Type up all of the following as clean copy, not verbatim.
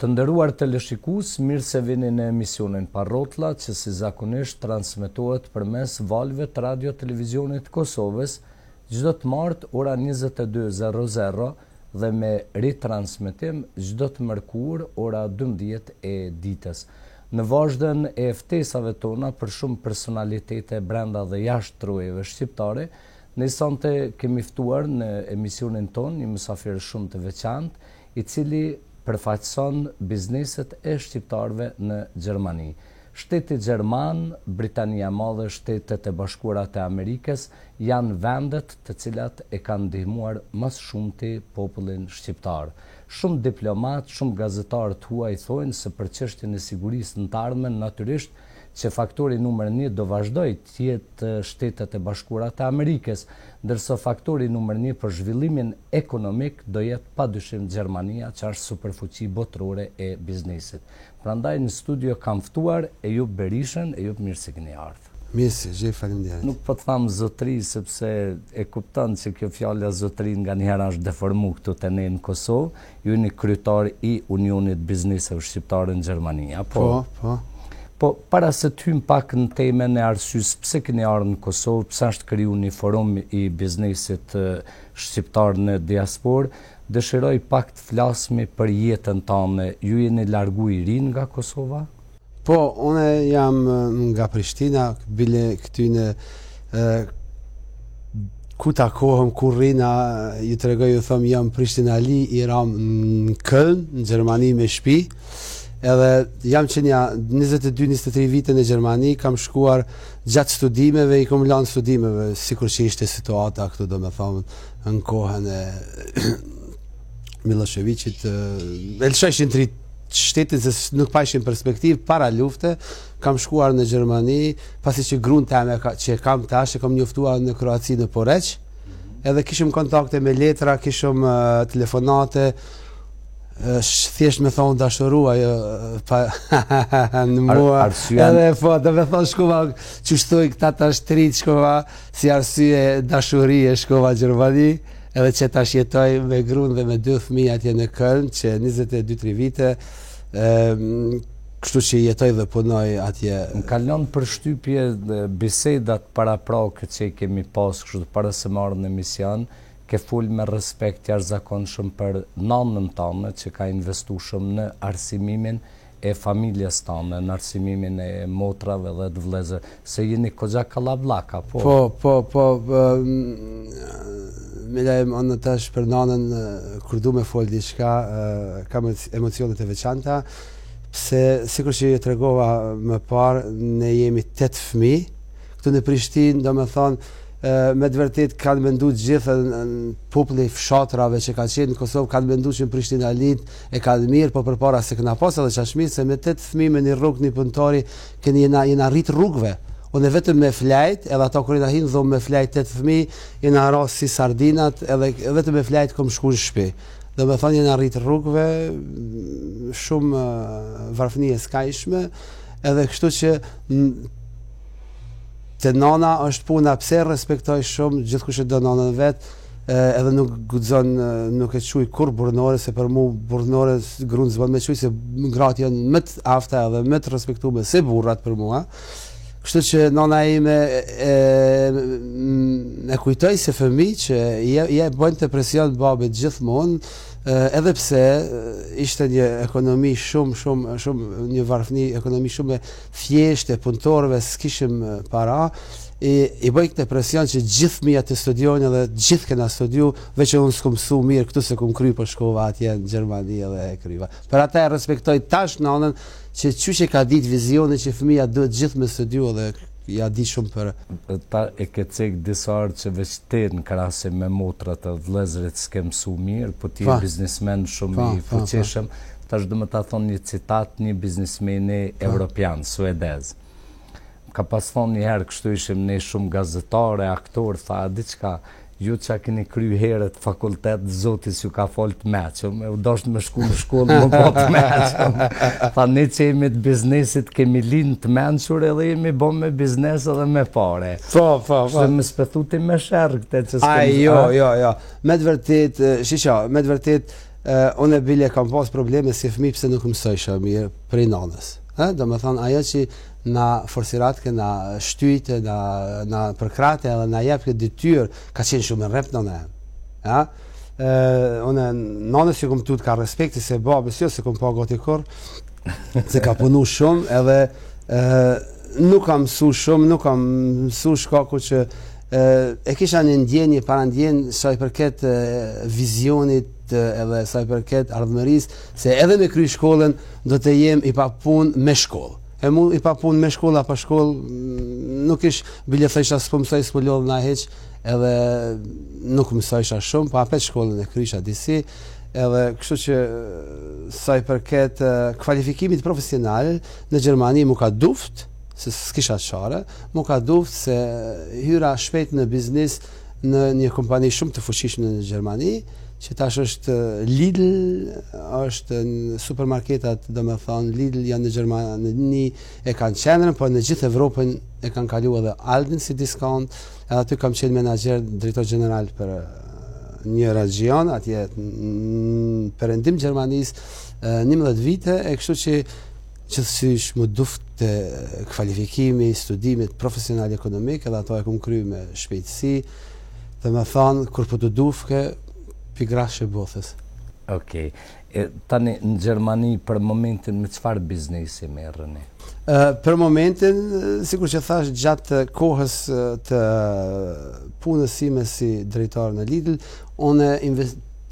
Të nderuar teleshikues, mirë se vini në emisionin Pa Rrotlla, që si zakonisht transmetohet përmes valve të radio televizionit Kosovës, çdo të martë ora 22:00 dhe me ritransmetim çdo të mërkur ora 12 e ditës. Në vazhden e ftesave tona për shumë personalitete brenda dhe jashtë trojeve shqiptare, ne sonte kemi ftuar në emisionin ton një mysafir shumë të veçantë, i cili përfaqëson bizneset e shqiptarëve në Gjermani. Shteti Gjerman, Britania e Madhe, Shtetet e Bashkuara të Amerikës janë vendet të cilat e kanë ndihmuar më shumti popullin shqiptar. Shumë diplomat, shumë gazetarë të huaj thonë se për çështjen e sigurisë në të ardhmen natyrisht që faktori numër 1 do vazhdoj të jetë Shtetet e Bashkuara të Amerikës, ndërsa faktori numër 1 për zhvillimin ekonomik do jetë padyshim Gjermania, që është superfuqi botërore e biznesit. Prandaj në studio kam ftuar Ejup Berishën. Ejup, mirë se keni ardhur. Mirë se gjej, faleminderit. Nuk po të tham zotëri, sepse e kupton se kjo fjala zotëri nga njëherë është deformu këtu te ne në Kosovë. Ju jeni kryetar i Unionit Bizneseve Shqiptare në Gjermani, apo? Po. Po, para se të hym pak në temën e arsyes pse keni ardhur në Kosovë, pse është kriju një forum i biznesit shqiptar në diasporë, dëshiroj pak të flasmi për jetën tënde. Ju jeni largu i ri nga Kosova? Po, unë jam nga Prishtina, bile këty në ku takohem, ku rrina, ju tregoj, ju thom, jam Prishtinali, i ram në Köln, në Gjermani me shtëpi. Edhe jam që një 22-23 vite në Gjermani, kam shkuar gjatë studimeve, i kom lanë studimeve, sikur që ishte situata këtu, do me thonë, në kohën e Miloševićit, e lësheshin të shtetin, se nuk pajshin perspektiv, para lufte, kam shkuar në Gjermani, pasi që grunë teme që kam tash, e kam njoftuar në Kroaci në Poreq, edhe kishim kontakte me letra, kishim telefonate, thjesht me thonë dashurua në mua, edhe po, do me thonë shkova që shtoj këta të shtrit, shkova si arsye dashurie, shkova Gjermani, edhe që tash jetoj me grunë dhe me 2 fëmijë atje në Köln, që 22-23 vite, kështu që jetoj dhe punoj atje. Më kalon për shtypje bisedat para prake që i kemi pas, kështu para se marrë në emision, ke full me respekt jashtëzakonshëm për nanën tënde që ka investu shumë në arsimimin e familjes tënde, në arsimimin e motrave dhe të vëllezër, se jeni goxha kallabllaka, po? Po, me lajm anë tash për nanën, kur du me fol diçka, kam emocionet e veçanta, pse sikur që ju tregova më parë, ne jemi 8 fëmijë, këtu në Prishtinë, do me thonë, me të vërtet kanë mendu gjithë populli fshatrave që ka qenë në Kosovë, kanë mendu që në Prishtina Lid e kanë mirë, po përpara se këna pas edhe qashmi, se me 8 fëmijë me një rrugë, një punëtari, këni jena rrit rrugëve. Unë vetëm me flajt, edhe ato kur jena hinë dhomë me flajt 8 fëmijë, jena rasë si sardinat, edhe vetëm me flajt kom shku në shtëpi. Dhe me thonë jena rrit rrugëve, shumë varfënie skajshme, edhe kështu që te nana është puna, pse respektoj shumë gjithkush e do nanën vet, edhe nuk guxon, nuk e quj kur burrnore, se për mu burrnore grunë zban me quj, se gratë janë më të afta edhe më të respektueme se burrat për mua. Kështu që nana ime e kujtoj se fëmijë që je bën të presion babit gjithmonë, edhe pse ishte një ekonomi shumë një varfëni, ekonomi shumë thjeshtë, punëtorëve s'kishim para, i bëj këtë presion që gjithë fëmijët të studiojnë edhe gjithë kena studiu, veç unë s'kom mësu mirë këtu se kom kry për shkova atje në Gjermani edhe e kryva. Për ata e respektoj tash nanën që që ka ditë vizioni që fëmija duhet gjithë me studiu edhe ja di shumë për... Ta e ke cek disarë që veç te në krahasim me motrat e vëllezërit s'ke mësu mirë, po ti e biznismen shumë i fuqishëm, tash do më ta thonë një citat një biznismeni evropian, suedez. Ka pas thonë një herë, kështu ishim ne shumë gazetare, aktor, tha, diçka, ju që keni kry herët fakultet, zotis ju ka folë të meqëm, u dosht me shku në shkollë, më po të meqëm. Tha, ne që jemi të biznesit, kemi linë të menqur edhe jemi bo me biznes edhe me pare. Po. Shë me spethuti me shërë këte që s'kem... Jo. Me të vërtet, me të vërtet, unë e bile kam pas probleme si fëmijë pse nuk mësojsha mirë prej nanës. Do me thonë, ajo që na forsiratke, na shtyjte, na përkrate edhe na jep këtë detyrë, ka qenë shumë e rrep nëna. Ja? Unë nanës që kom tut ka respekti se babës jo se kom pa gati kur, se ka punu shumë edhe nuk kam mësu shumë, nuk kam mësu shkaku që e kisha një ndjenjë, para ndjenjë sa i përket vizionit edhe sa i përket ardhmëris, se edhe me kry shkollën do të jem i pa pun me shkollë. E mu i pa pun me shkollë apo shkollë nuk ish bile thësha s'po mësoj s'po lodh na heq, edhe nuk mësojsha shumë, pa apet shkollën e krysha disi, edhe kështu që sa i përket kvalifikimit profesional në Gjermani mu ka duft, se s'kisha qare, mu ka duft se hyra shpejt në biznis në një kompani shumë të fuqishme në Gjermani, që tash është Lidl, është në supermarketat, do me thonë, Lidl janë në Gjermani e kanë qendrën, por në gjithë Evropën e kanë kalu edhe Alden si diskont, edhe aty kam qenë menaxher, drejtor general për një region, atje në perëndim Gjermanis, 11 vite, e kështu që gjithësysh më duft të kvalifikimi, studimit profesional ekonomik, edhe ato e kum kry me shpejtësi, dhe me thonë, kur po të dufke, pigrashe bothës. Okej. Tani në Gjermani për momentin me çfarë biznesi merreni? Për momentin, sikur që thash, gjatë kohës të punës sime si drejtor në Lidl, unë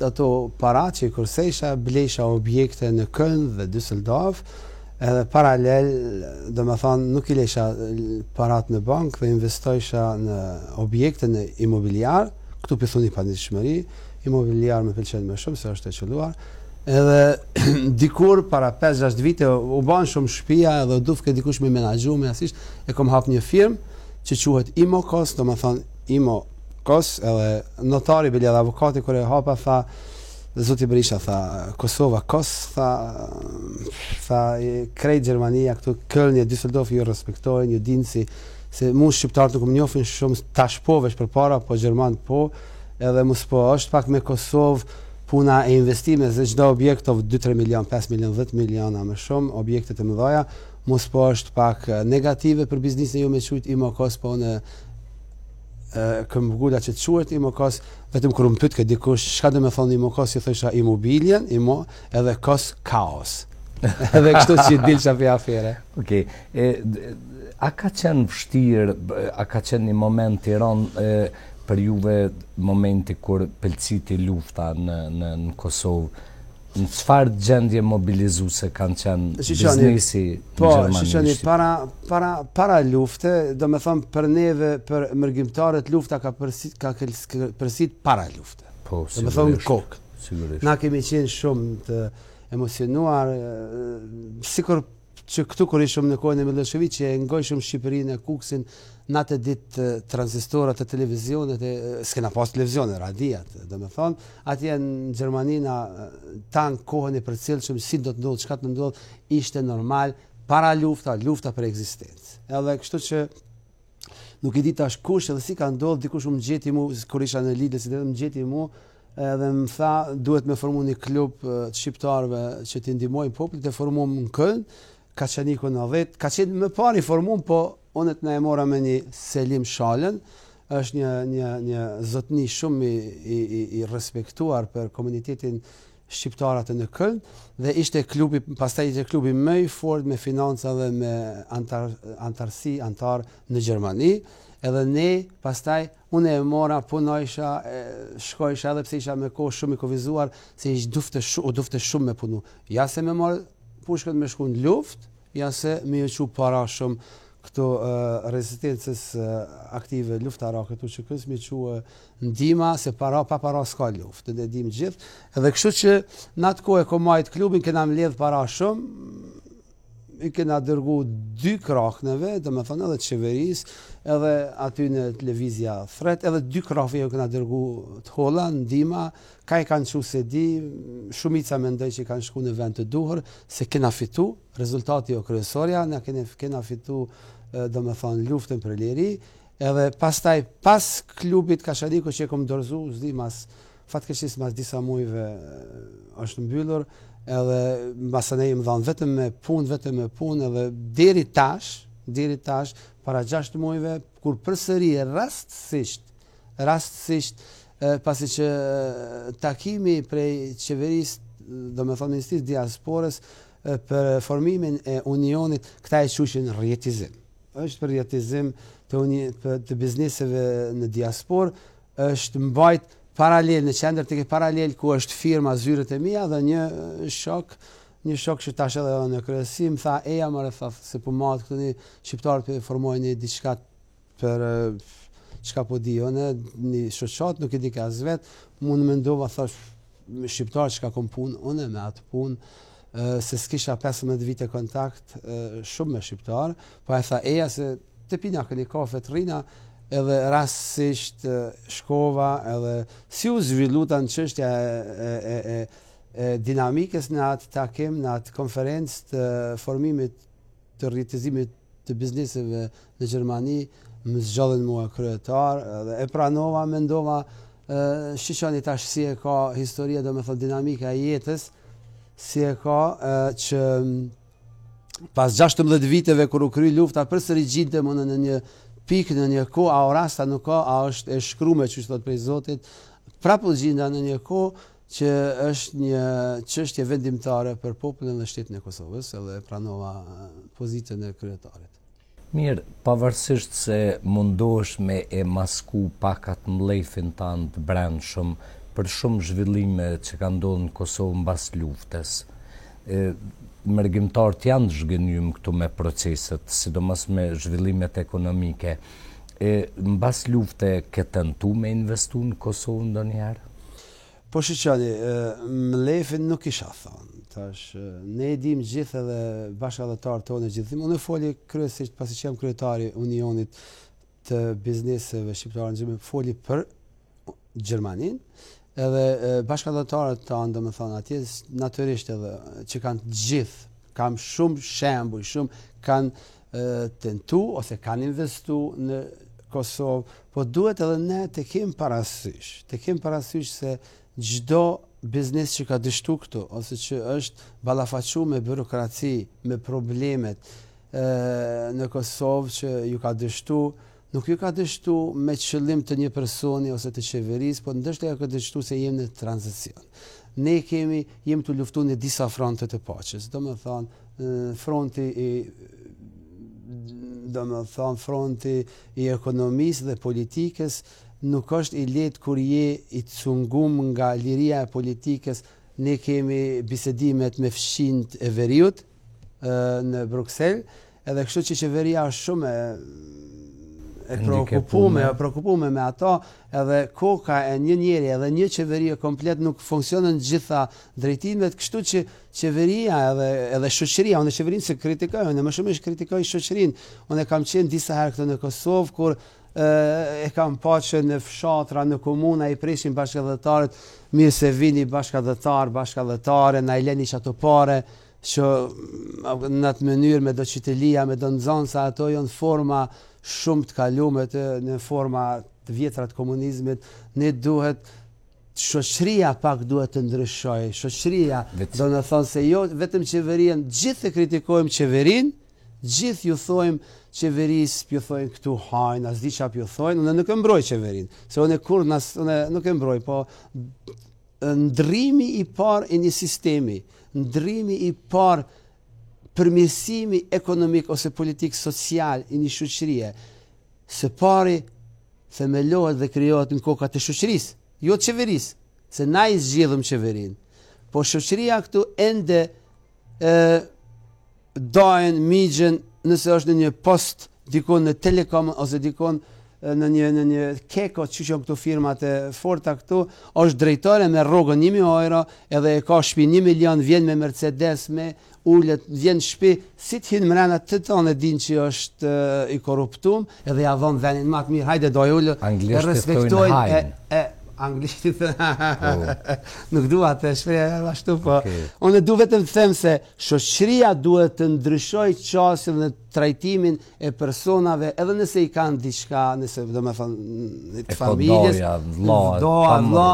ato para që i kursejsha, blejsha objekte në Köln dhe Düsseldorf, edhe paralel, do me thonë, nuk i lesha parat në bank dhe investojsha në objekte në imobiliar, këtu pëthuni pandishmëri, imobiliar me pëlqen më shumë se është e qelluar. Edhe dikur para 5-6 vite u ban shumë shtëpia edhe dufke dikush me menaxhu me asisht, e kom hap një firmë që quhet Imokos, do me thonë Imokos, edhe notari bile edhe avokati kur e hapa tha, zoti Berisha tha, Kosova Kos, tha krejt Gjermania këtu, Köln e Düsseldorf ju respektojnë, ju dinë se mu shqiptarët nuk më njofin shumë, tash po veç për para, po Gjerman po, edhe mos po është pak me Kosovë puna e investime, se çdo objekt of 2-3 milion, 5 milion, 10 miliona më shumë, objektet e mëdha, mos po është pak negative për biznesin ju me quajt Imokos, po në këmbgula që të quhet Imokos, vetëm kur më pyet ke dikush, çka do të thonë Imokos, ju thosha imobilien, edhe kos kaos. Edhe kështu që dilsha për afere. Okej. A ka qenë vështirë, a ka qenë një moment i rënd për juve momenti kur pëlqiti lufta në Kosovë? Në çfarë gjendje mobilizuese kanë qenë biznesi në Gjermani? Para lufte, do me thonë për neve, për mërgjimtarët, lufta ka përsit para lufte. Po, do me thonë kokë. Sigurisht. Na kemi qenë shumë të emocionuar, sikur që këtu kur ishëm në kohën e Milošević që e ngojshëm Shqipërinë e Kuksin, natë ditë tranzistorat të televizionet, s'kena pas televizione, radiat, do me thonë, atje në Gjermanina, tanë kohën e përcjellshëm, si do të ndodhë, çka të ndodhë, ishte normal, para lufta për ekzistencë. Edhe kështu që nuk i di tash kush, edhe si ka ndodhë, dikush më gjeti mu, kur isha në Lidl, si më gjeti mu, edhe më tha, duhet me formu një klub të shqiptarëve që t'i ndihmojnë popullit, e formuam në Köln, ka qenë 90, ka qenë më parë i formuam, po unet na e mora me një Selim Shalën, është një zotni shumë i respektuar për komunitetin shqiptarat në Köln, dhe ishte klubi, pastaj ishte klubi më i fortë me financa dhe me antar në Gjermani, edhe ne pastaj unë e mora, punojsha, shkojsha edhe pse isha me kohë shumë i kovizuar, se u dufte shumë me punu. Ja se me marë pushkët me shku në luft, ja se me ju qu para shumë këto rezistencës aktive luftarake, këtu që kësë me qu ndima, se pa para s'ka luft, dhe dim gjithë. Edhe kështu që në atë kohë e komajt klubin, kena më ledh para shumë, i kena dërgu 2 krahënëve, dhe me thonë edhe të qeveris, edhe aty në televizja thret, edhe 2 krahëve kena dërgu të holla, ndima, ka i kanë qu se di, shumica mendoj që i kanë shku në vend të duhur, se kena fitu, rezultati o kryesorja, na kena fitu, dhe me thonë, luftën për liri, edhe pastaj, pas klubit Kashaliku që e kom dorëzu, zdi mas fatkeqësisht mas disa muajve është mbyllur, edhe mbas ne më dhanë vetëm me punë edhe deri tash para 6 muajve kur përsëri rastësisht pasi që takimi prej qeverisë, domethënë Ministrisë Diasporës për formimin e unionit, këta e quajnë rjetizim. Është për rjetizim të bizneseve në diasporë, është mbajt paralel në qendër tek paralel ku është firma Zyrët e Mia dhe një shok që tash edhe në kryesi më tha më tha se po mat këtu një shqiptar të formojnë diçka për çka po di unë, një shoqat nuk e di ka as vet, mund mendova thash me shqiptar çka kom punë unë me atë punë se s'kisha 15 vite kontakt shumë me shqiptar, po e tha se të pina këni kafe të rrina, edhe rastësisht shkova edhe si u zhvilluan çështja e dinamikës në atë takim, në atë konferencë të formimit të rritëzimit të bizneseve në Gjermani, më zgjodhen mua kryetar dhe e pranova, mendova shiqoni tash si e ka historia, domethënë dinamika e jetës, si e ka që pas 16 viteve kur u kry lufta përsëri gjindem në një pikë, në një kohë, a o rasta nuk ka, a është e shkrume që thot prej Zotit, prapë gjinda në një kohë që është një çështje vendimtare për popullin dhe shtetin e Kosovës, edhe pranova pozitën e kryetarit. Mirë, pavarësisht se mundohesh me e masku pakat mlefin tanë të brendshëm për shumë zhvillime që ka ndodhur në Kosovë mbas luftës, mërgjimtarët janë zhgënjym këtu me proceset, sidomos me zhvillimet ekonomike. Mbas lufte ke tentu me investu në Kosovë ndonjëherë? Po shiqoni, mlefin nuk isha thonë. Tash, ne e dim gjithë edhe bashkëdhëtarët tonë gjithë. Unë foli kryesisht pasi që jam kryetari Unionit të bizneseve shqiptare në Gjermani, foli për Gjermaninë, edhe bashkëdhëtarët tanë, domethënë atje natyrisht edhe që kanë të gjithë, kam shumë shembuj, shumë kanë tentu ose kanë investu në Kosovë, po duhet edhe ne të kemi parasysh se çdo biznes që ka dështu këtu, ose që është ballafaqur me byrokraci, me problemet në Kosovë që ju ka dështu, nuk ju ka dështu me qëllim të një personi ose të qeverisë, po ndoshta ju ka dështu se jemi në tranzicion. Ne jemi të luftu në disa fronte të paqes, domethënë fronti i ekonomisë dhe politikës nuk është i lehtë kur je i cungum nga liria e politikës. Ne kemi bisedimet me fshinjt e veriut në Bruksel, edhe kështu që qeveria është shumë e preokupume me ato, edhe koka e një njeri edhe një qeveri komplet nuk funksionon në gjitha drejtimet, kështu që qeveria edhe shoqëria, unë qeverinë se kritikoj, unë më shumë kritikoj shoqërinë. Unë kam qenë disa herë këtu në Kosovë kur e kam pa që në fshatra, në komuna i preshin bashkëdhëtarët, mirë se vini bashkëdhëtare, na i leni që ato pare, që në atë mënyrë me do qitelia, me do nëzonë, sa ato janë forma shumë të kalumet, në forma të vjetra të komunizmit. Ne duhet, shoqëria pak duhet të ndryshoj, shoqëria do në thonë se jo, vetëm qeveria, gjithë e kritikojmë qeverin, gjithë ju thojmë qeverisë, ju thojnë këtu hajnë, as di qa ju thojnë, unë nuk e mbroj qeverin, se unë nuk e mbroj, po ndrimi i par i një sistemi, ndrimi i par përmirësimi ekonomik ose politik social i një shoqërie, se pari themelohet dhe krijohet në kokat e shoqërisë, jo të qeverisë, se na i zgjidhëm qeverin, po shoqëria këtu ende dajnë migjen nëse është në një post, dikon në Telekom ose dikon në një keko, që që këtu firmat e forta këtu, është drejtore me rrogën 1.000 euro, edhe e ka shpi 1 milion, vjen me Mercedes, me ullet, vjen shpi, si të hinë mrena të tonë e din që është i korruptum, edhe ja dhon venin matë mirë, hajde doj ullë, e respektojnë, Anglisht nuk dua të shpreh ashtu, po unë du vetëm të them se shoqëria duhet të ndryshojë qasjen dhe trajtimin e personave, edhe nëse i kanë diçka, nëse domethënë të familjes, vëlla,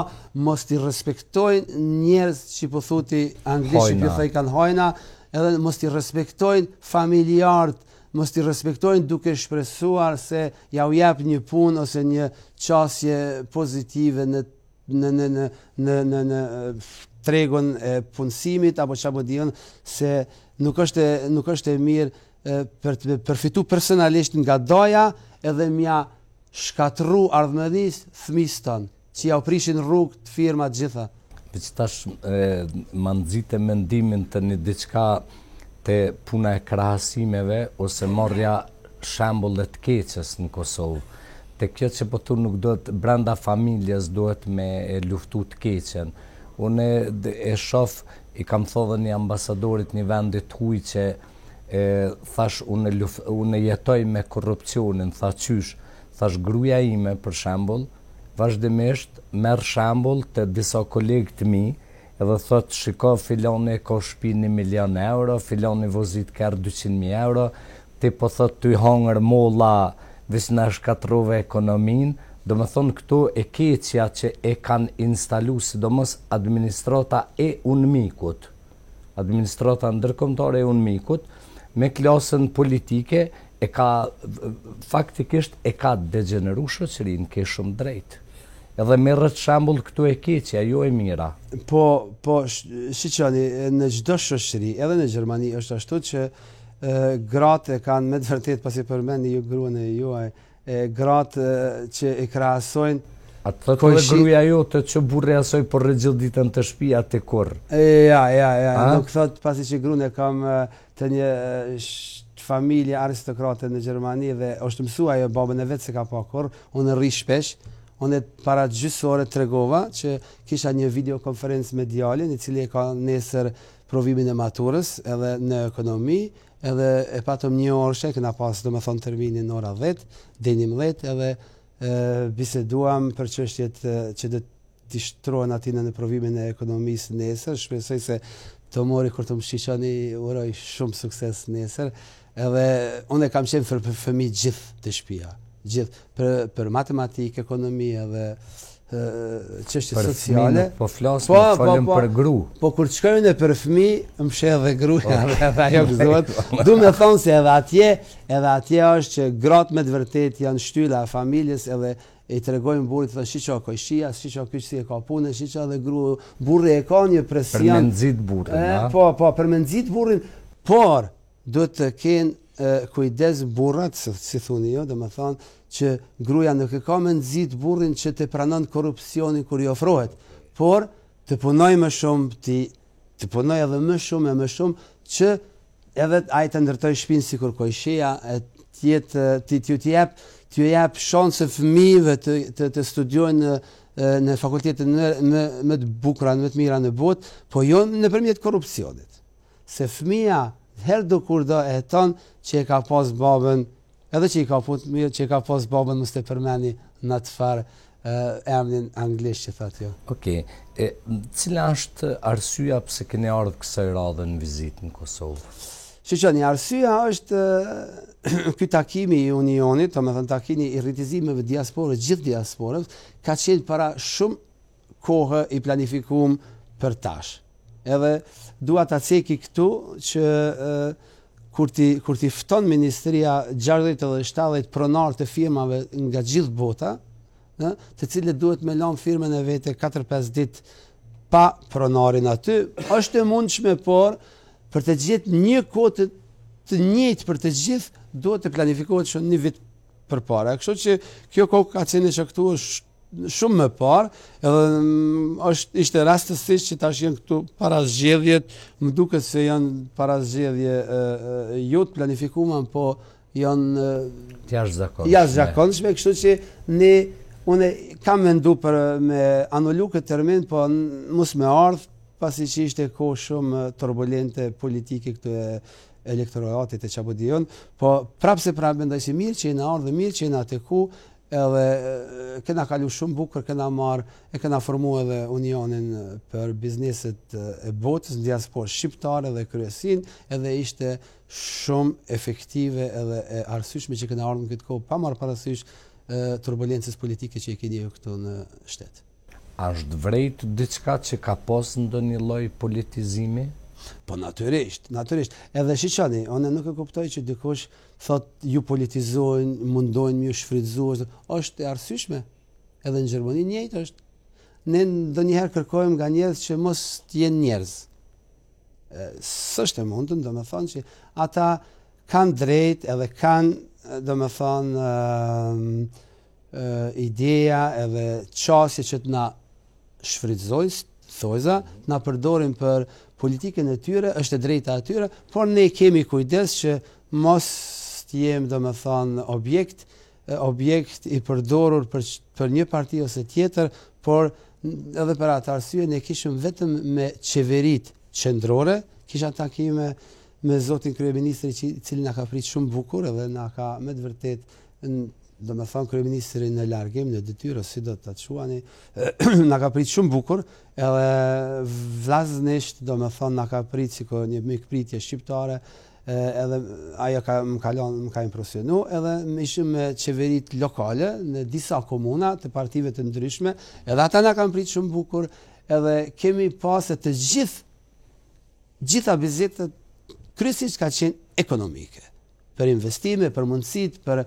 mos i respektojnë njerëz që po thuti anglisht që thoi kanë hojna, edhe mos i respektojnë familjarët, mos t'i respektojnë duke shpresuar se ja u jep një punë ose një qasje pozitive në tregun e punësimit apo çfarë diun, se nuk është e mirë për të përfitu personalisht nga doja edhe mja shkatru ardhmërisë fëmijës tonë, që ja u prishin rrugë të firma të gjitha. Tash ma nxite mendimin të një diçka të puna e krahasimeve ose marrja shembulle të keqes në Kosovë. Te kjo që po thu nuk duhet brenda familjes duhet me e luftu të keqen. Unë e shoh, i kam thënë një ambasadorit një vendi të huaj që thash unë jetoj me korrupsionin, tha qysh, thash gruaja ime për shembull, vazhdimisht merr shembull të disa kolegë të mi, edhe thot, shiko, filoni ka shtëpi 1 milion euro, filoni vozit ka 200.000 euro, ti po thot ty hangër molla, veç na shkatrove ekonomin, do më thonë këtu e keqja që e kanë instalu, sidomos administrata e UNMIK-ut, administrata ndërkombëtare e UNMIK-ut, me klasën politike, e ka, faktikisht e ka degeneru shoqërinë, ke shumë drejt. Edhe merret shembull këtu e keqja, jo e mira. Po, shiqoni, në çdo shoqëri, edhe në Gjermani është ashtu që gratë kanë me të vërtet, pasi përmendni ju gruan e juaj, gratë që e krahasojnë. Atë thotë edhe gruaja jote që burri asoj po rregjell ditën të shtëpia te kurr. Ja, nuk thot pasi që gruan e kam të një familje aristokrate në Gjermani dhe është mësua ajo babën e vet se ka pa kurr, unë rri shpesh. Unë para gjysore tregova që kisha një videokonferencë mediale në cili e ka nesër provimin e maturës edhe në ekonomi, edhe e patëm një orë kena pas domethënë terminin ora 10 deri 11 edhe biseduam për çështjet që do t'i shtrohen aty në provimin e ekonomisë nesër. Shpresoj se të mori kur të më shiqoni, uroj shumë sukses nesër. Edhe unë kam qenë për fëmijë gjithë të shtëpia. Gjithë për matematikë, ekonomi edhe çështje sociale. Po flasim për gru. Po kur shkojnë për fëmijë, më sheh dhe gruaja edhe ajo gëzohet. Du me thonë se edhe atje është që gratë me të vërtet janë shtylla e familjes edhe i tregojnë burrit, thonë shiço kojshia, shiço ky si e ka punën, shiço edhe burri e ka një presion. Për me nxit burrin, po, për me nxit burrin, por duhet të kenë kujdes burrat, si thuni jo, dhe më thonë që gruaja nuk e ka me nxit burrin që të pranon korrupsionin kur i ofrohet, por të punoj më shumë, të punoj edhe më shumë që edhe ai të ndërtoj shtëpinë sikur kojshia, t'ju jep shanse fëmijëve të studiojnë në fakultetet më të bukura, më të mira në botë, po jo nëpërmjet korrupsionit. Se fëmia herë do kur do e ton që e ka pas babën, edhe që i ka punë mirë, që e ka pas babën mos të përmeni në të farë emrin anglisht që thatë jo. Okej, cila është arsyeja pse keni ardhur kësaj radhe në vizitë në Kosovë? Shqyqoni, arsyeja është ky takimi i Unionit, domethënë takimi i rritizimeve diasporës, gjithë diasporës, ka qenë para shumë kohë i planifikuar për tash. Edhe dua ta ceki këtu që kur ti fton Ministria 60 dhe 70 pronar të firmave nga gjithë bota, të cilët duhet me lënë firmën e vete 4-5 ditë pa pronarin aty, është e mundshme, por për të gjithë një kohë të njëjtë për të gjithë duhet të planifikohet shumë një vit përpara. Kështu që kjo kohë ka qenë caktuar shumë më parë, edhe ishte rastësisht që tash janë këtu para zgjedhjet, më duket se janë para zgjedhje jo të planifikuara, po janë jashtëzakonshme, kështu që unë kam menduar për me anulu këtë termin, po mos me ardh, pasi që ishte kohë shumë turbulente politike këtu e elektoratit e çapo dijon, po prapse mendoj se mirë që jena ardhur, mirë që jena atë ku, edhe kena kalu shumë bukur, kena formu edhe Unionin për bizneset e botës në diasporë shqiptare dhe kryesin, edhe ishte shumë efektive edhe e arsyeshme që kena ardhur në këtë kohë pa marrë parasysh turbulencës politike që e keni ju këtu në shtet. A është vërejt diçka që ka pas ndonjë lloj politizimi? Po natyrisht. Edhe shiqani, unë nuk e kuptoj që dikush thot ju politizojnë, mundojnë ju shfrytëzuar, është e arsyeshme. Edhe në Gjermani njëjtë është. Ne ndonjëherë kërkojmë nga njerëz që mos të jenë njerëz. S'është e mundur, domethënë që ata kanë drejt edhe kanë domethënë ideja edhe çështje që të na shfrytëzojnë, thojza, na përdorin për politikën e tyre, është e drejta e tyre, por ne kemi kujdes që mos të jemi domethënë objekt i përdorur për një parti ose tjetër, por edhe për atë arsye ne kishim vetëm me qeverit qendrore, kisha takime me zotin kryeministri i cili na ka prit shumë bukur edhe na ka me të vërtetë domethënë kryeministri në largim në detyrë, si do ta quani, na ka prit shumë bukur, edhe vllaznisht domethënë na ka prit sikur një mikpritje shqiptare, edhe ajo më ka impresionu, edhe ishim me qeverit lokale në disa komuna të partive të ndryshme, edhe ata na kanë prit shumë bukur, edhe kemi pasë të gjitha vizitat kryesisht ka qenë ekonomike, për investime, për mundësit, për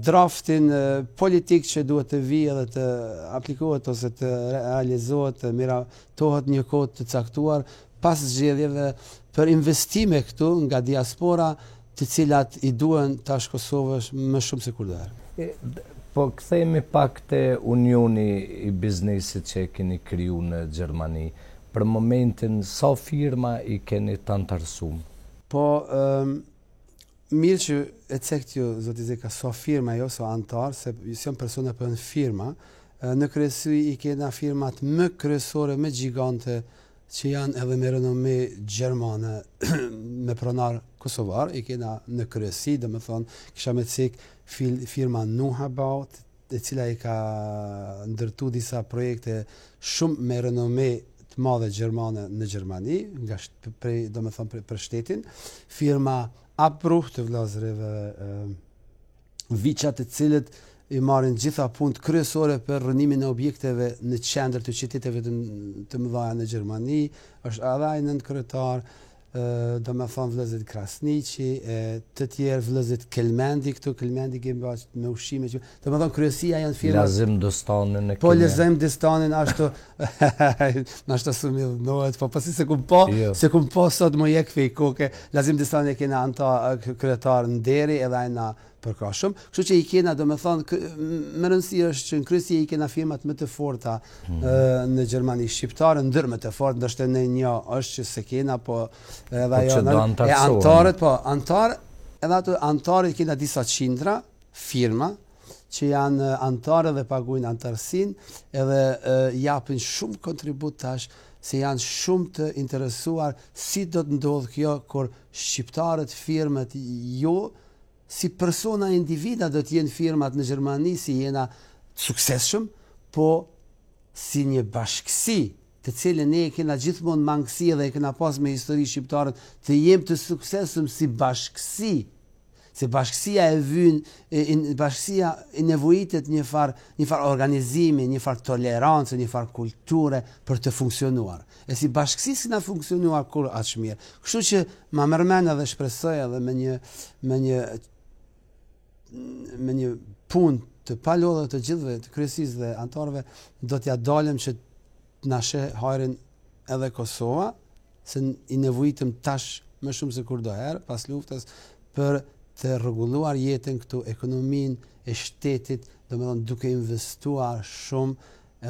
draftin politik që duhet të vijë edhe të aplikohet ose të realizohet, të miratohet një kohë të caktuar pas zgjedhjeve, për investime këtu nga diaspora, të cilat i duhen tash Kosovës më shumë se kurdoherë. Po kthehemi pak te Unioni i biznesit që e keni kriju në Gjermani. Për momentin, sa firma i keni të antarësum? Po, mirë që e cekt ju, zoti Zeka, sa firma jo, sa antar, se janë persona për në firma, në kryesi i kena firmat më kryesore, më gjigante, që janë edhe me renome gjermane, me pronar kosovar, i kena në kryesi, dhe me thonë, kisha me cek firma Nuhabaut, e cila i ka ndërtu disa projekte shumë me renome të madhe gjermane në Gjermani, për shtetin, firma Abbruch të vllazërave Viçat, të cilët i marrin gjitha punët kryesore për rënimin e objekteve në qendër të qyteteve të mëdha në Gjermani, është edhe ai nënkryetar, domethënë vëllezërit Krasniqi, të tjerë vëllezërit Kelmendi këtu, Kelmendi kemi bashkë me ushqime që, domethënë kryesia janë firma. Lazim Dostanin e po Lazim Dostanin ashtu nashta sumilnohet, po pasi se kum po sot më jek fej koke, Lazim Dostanin e kena kryetar në deri edhe ai na përkashëm. Kështu që i kena, domethënë, më rëndësi është që në kryesi i kena firmat më të forta në Gjermani shqiptare, ndër më të fortë, ndoshta në një është që se kena, po edhe ajo e antarët, po edhe ato antarët kena disa qindra firma që janë antarë dhe paguajnë antarësin, edhe japin shumë kontribut tash, se janë shumë të interesuar si do të ndodhë kjo kur shqiptarët, firmat si persona individa do të jenë firmat në Gjermani, si jena suksesshëm, po si një bashkësi të cilën ne kena gjithmonë mangësi dhe e kena pas me histori shqiptarët, të jem të suksesshëm si bashkësi. Se bashkësia e vyn, bashkësia i nevojitet një far organizimi, një far tolerancë, një far kulture për të funksionuar. E si bashkësi si na funksionuar kur aq mirë. Kështu që ma mërmen edhe shpresoj edhe me një punë të palodhur të gjithëve, të kryesisë dhe antarëve, do t'ja dalem që na sheh hajrin edhe Kosova, se i nevojitëm tash më shumë se kurdoherë pas luftës për të rregulluar jetën këtu, ekonominë e shtetit, domethënë duke investuar shumë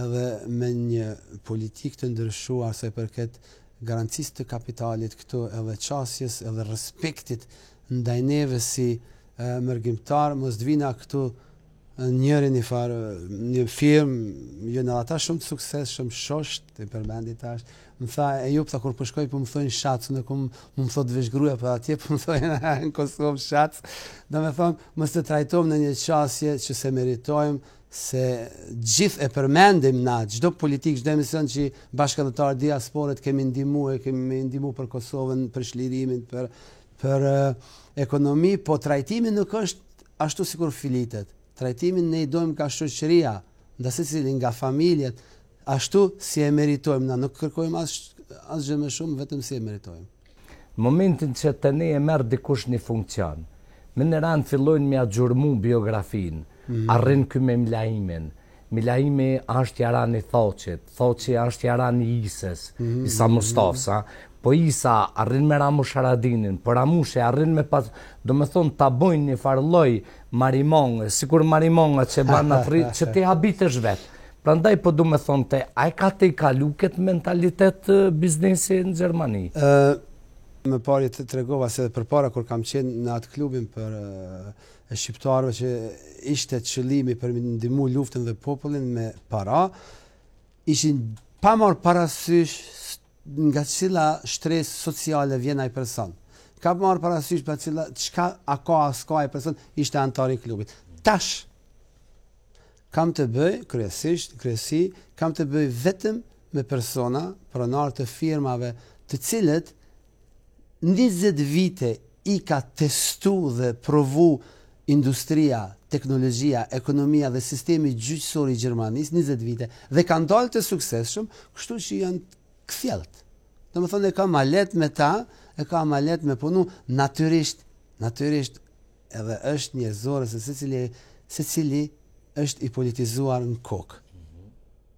edhe me një politikë të ndryshuar sa i përket garancisë të kapitalit këtu, edhe qasjes, edhe respektit ndaj neve si mërgjimtar, mos të vina këtu njëri një firmë, jo në ata shumë të suksesshëm, shosht, e përmendi tash, më tha, e ju pëta kur përshkoj, për më thojnë Shatës, në ku më thot vesh gruja, për atje për më thojnë në Kosovë Shatës, do me thonë, mës të trajtojmë në një qasje që se meritojmë, se gjithë e përmendim na, gjdo politik, gjdo emision që bashkëdhëtarë diasporët kemi ndimu për Kosovën, për shlirimin, për ekonomi, po trajtimi nuk është ashtu sikur filitet. Trajtimin ne i dojmë ka shoqëria, ndase cilin nga familjet, ashtu si e meritojmë, na nuk kërkojmë asgjë më shumë, vetëm si e meritojmë. Momentin që të ne e merë dikush një funksion, më në ranë fillojnë me a gjurmu biografinë, arrin ky me Mlaimin. Mlaimi është jarani Thoqit, Thoqi është jarani Isës, Isa Mustafsa, po Isa arrin me Ramush Haradinin, po Ramushi arrin me pas, do me thonë ta bojnë një farloj marimongë, sikur marimongë që banë atri, që ti habitesh vetë. Prandaj po du me thonë te, a e ka te i kalu këtë mentalitet biznesi në Gjermani? Më pari të tregova se për para kur kam qenë në atë klubin për shqiptarëve që ishte qëllimi për ndihmu luftën dhe popullin me para, ishin pa marrë parasysh nga cila shtresë sociale vjen ai person. Ka marrë parasysh për cila çka a ka ai person ishte antar i klubit. Tash kam të bëj kryesi, kam të bëj vetëm me persona, pronar të firmave, të cilët 20 vite i ka testu dhe provu industria, teknologjia, ekonomia dhe sistemi gjyqësor i Gjermanisë 20 vite dhe kanë dalë të suksesshëm, kështu që janë kthjellët. Domethënë e ka malet me ta, e ka malet me punu natyrisht edhe është njerëzore se secili është i politizuar në kokë.